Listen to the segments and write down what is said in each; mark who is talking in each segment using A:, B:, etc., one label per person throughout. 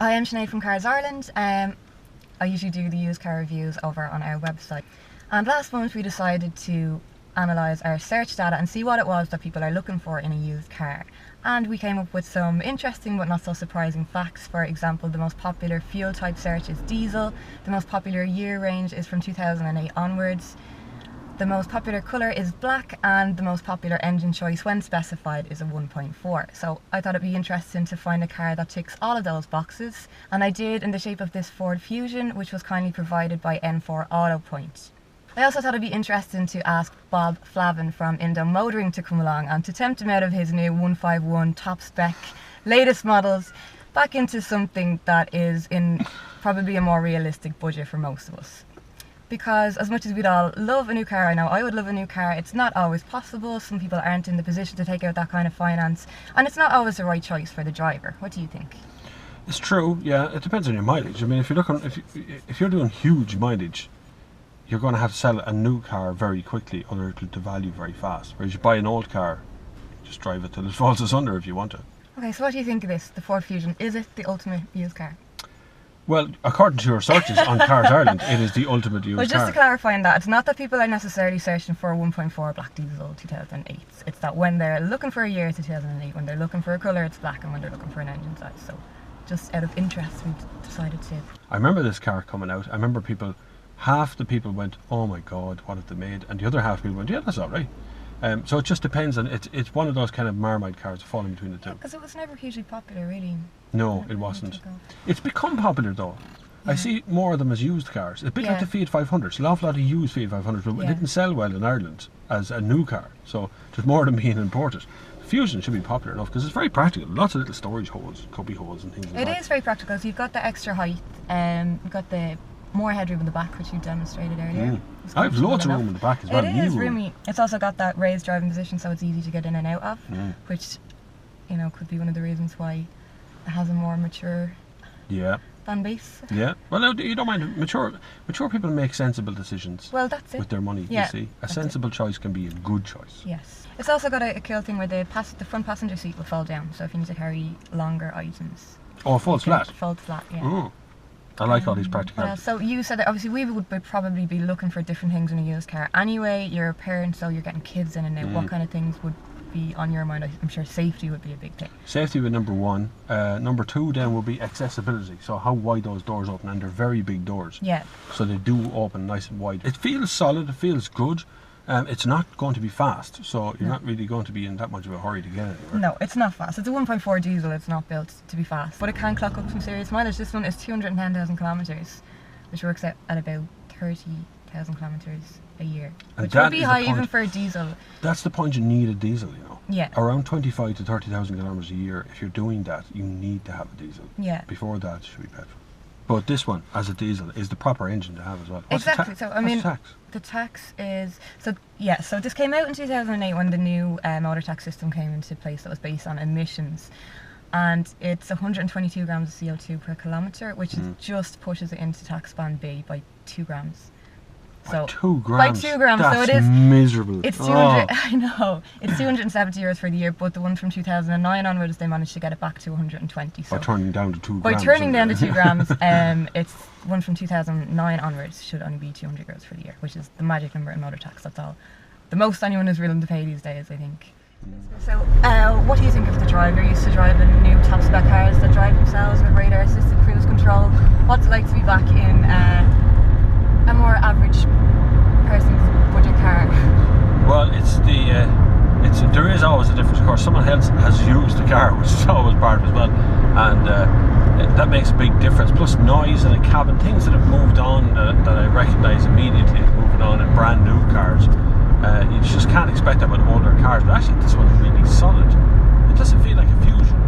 A: I am Sinead from Cars Ireland. I usually do the used car reviews over on our website. And last month we decided to analyse our search data and see what it was that people are looking for in a used car. And we came up with some interesting but not so surprising facts. For example, the most popular fuel type search is diesel. The most popular year range is from 2008 onwards. The most popular colour is black, and the most popular engine choice when specified is a 1.4. So I thought it'd be interesting to find a car that ticks all of those boxes, and I did in the shape of this Ford Fusion, which was kindly provided by N4 AutoPoint. I also thought it'd be interesting to ask Bob Flavin from Indo Motoring to come along and to tempt him out of his new 151 top spec latest models back into something that is in probably a more realistic budget for most of us. Because as much as we'd all love a new car, I know I would love a new car, it's not always possible. Some people aren't in the position to take out that kind of finance, and it's not always the right choice for the driver. What do you think?
B: It's true, yeah. It depends on your mileage. I mean, if you're doing huge mileage, you're going to have to sell a new car very quickly, or it'll devalue very fast. Whereas you buy an old car, just drive it till it falls asunder if you want to.
A: Okay, so what do you think of this, the Ford Fusion? Is it the ultimate used car?
B: Well, according to your searches on Cars Ireland, it is the ultimate used car.
A: Well, just to clarify on that, it's not that people are necessarily searching for a 1.4 black diesel 2008. It's that when they're looking for a year, it's 2008. When they're looking for a colour, it's black, and when they're looking for an engine size. So, just out of interest, we decided to.
B: I remember this car coming out. I remember half the people went, "Oh my God, what have they made?" And the other half of people went, "Yeah, that's all right." So it just depends on it's one of those kind of Marmite cars falling between the two.
A: Because it was never hugely popular, really.
B: No, it wasn't. It's become popular though. Yeah. I see more of them as used cars. It's a bit like the Fiat 500s. An awful lot of used Fiat 500s, but it didn't sell well in Ireland as a new car. So there's more of them being imported. Fusion should be popular enough because it's very practical. Lots of little storage holes, cubby holes and things like that.
A: It is very practical. So you've got the extra height, you've got the more headroom in the back, which you demonstrated earlier.
B: I have loads of room in the back as well.
A: It is roomy. It's also got that raised driving position, so it's easy to get in and out of, which, you know, could be one of the reasons why it has a more mature fan base.
B: Yeah. Well, you don't mind. Mature people make sensible decisions.
A: Well, that's it.
B: With their money, you see. A sensible choice can be a good choice.
A: Yes. It's also got a cool thing where the front passenger seat will fall down, so if you need to carry longer items.
B: Oh, it folds flat?
A: Folds flat, yeah.
B: Oh. I like all these practicalities.
A: So you said that obviously we would probably be looking for different things in a used car anyway. You're a parent, so you're getting kids in and out. What kind of things would be on your mind? I'm sure safety would be a big thing.
B: Safety would be number one. Number two then would be accessibility. So how wide those doors open, and they're very big doors. Yeah. So they do open nice and wide. It feels solid, it feels good. It's not going to be fast, so you're not really going to be in that much of a hurry to get anywhere. No,
A: it's not fast. It's a 1.4 diesel, it's not built to be fast. But it can clock up some serious mileage. This one is 210,000 kilometres, which works out at about 30,000 kilometres a year. Which would be high even for a diesel.
B: That's the point, you need a diesel, you know.
A: Yeah.
B: Around 25 to 30,000 kilometres a year, if you're doing that, you need to have a diesel.
A: Yeah.
B: Before that, it should be petrol. But this one, as a diesel, is the proper engine to have as well.
A: Exactly. So I mean,
B: the tax?
A: The tax is so this came out in 2008 when the new motor tax system came into place that was based on emissions, and it's 122 grams of CO2 per kilometre, which just pushes it into tax band B by 2 grams.
B: So, by 2 grams?
A: By 2 grams.
B: That's
A: so it is
B: miserable.
A: It's 200. I know. It's 270 euros for the year, but the one from 2009 onwards, they managed to get it back to 120. So
B: by turning down to 2 grams.
A: By turning down to 2 grams, it's one from 2009 onwards should only be 200 euros for the year, which is the magic number in motor tax. That's all. The most anyone is willing to pay these days, I think. So, what do you think of the drive? You're used to driving new top spec cars that drive themselves with radar assisted cruise control. What's it like to be back in a more average person's budget car?
B: Well, there is always a difference. Of course, someone else has used the car, which is always part of it as well, and that makes a big difference. Plus noise in a cabin, things that have moved on that I recognise immediately moving on in brand new cars. You just can't expect that with older cars, but actually this one's really solid. It doesn't feel like a Fusion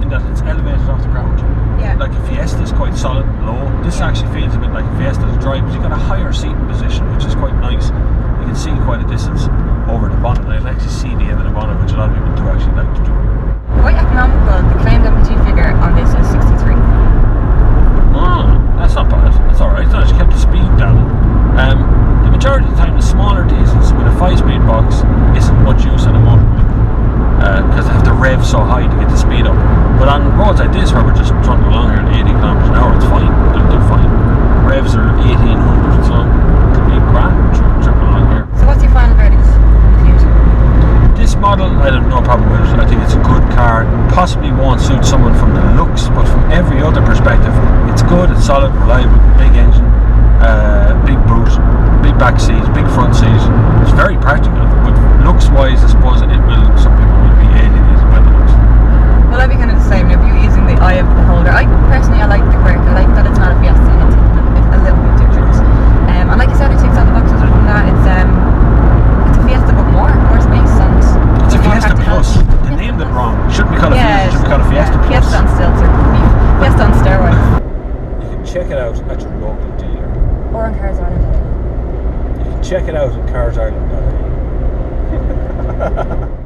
B: in that it's elevated off the ground. Yeah. Like a Fiesta is quite solid and low. This actually feels a bit like a Fiesta to drive, but you've got a higher seating position, which is quite nice. You can see quite a distance over the bonnet, and I can actually see the end of the bonnet, which a lot of people do actually like to do.
A: Quite economical. The claimed MPG figure on this is 63.
B: That's not bad. That's alright. I just kept the speed down. The majority of the time, the smaller diesels with a 5-speed box isn't much use on a motor roads like this where we're just trundling along here at 80 kilometers an hour, it's fine. They're fine. Revs are 1800, so it'll be grand tripping along here.
A: So what's your final verdict?
B: This model, I have no problem with it. I think it's a good car. Possibly won't suit someone from the looks, but from every other perspective, it's good, it's solid, reliable, big engine, big boot, big back seats, big front seats. It's very practical, but looks-wise, I suppose it will. Some people will be alienated by the looks.
A: Well, I'd be kind of the same. If you're using the eye of the beholder, I personally I like the quirk. I like that it's not a Fiesta. It's a little bit different. And like I said, it ticks all the boxes. Other than that, it's a Fiesta, but more space and.
B: It's a Fiesta Plus. They named it wrong. It shouldn't be called a Fiesta. It should be called a Fiesta Plus.
A: Fiesta on stilts or Fiesta on steroids.
B: You can check it out at your local dealer.
A: Or on CarsIreland.ie.
B: You can check it out at CarsIreland.ie.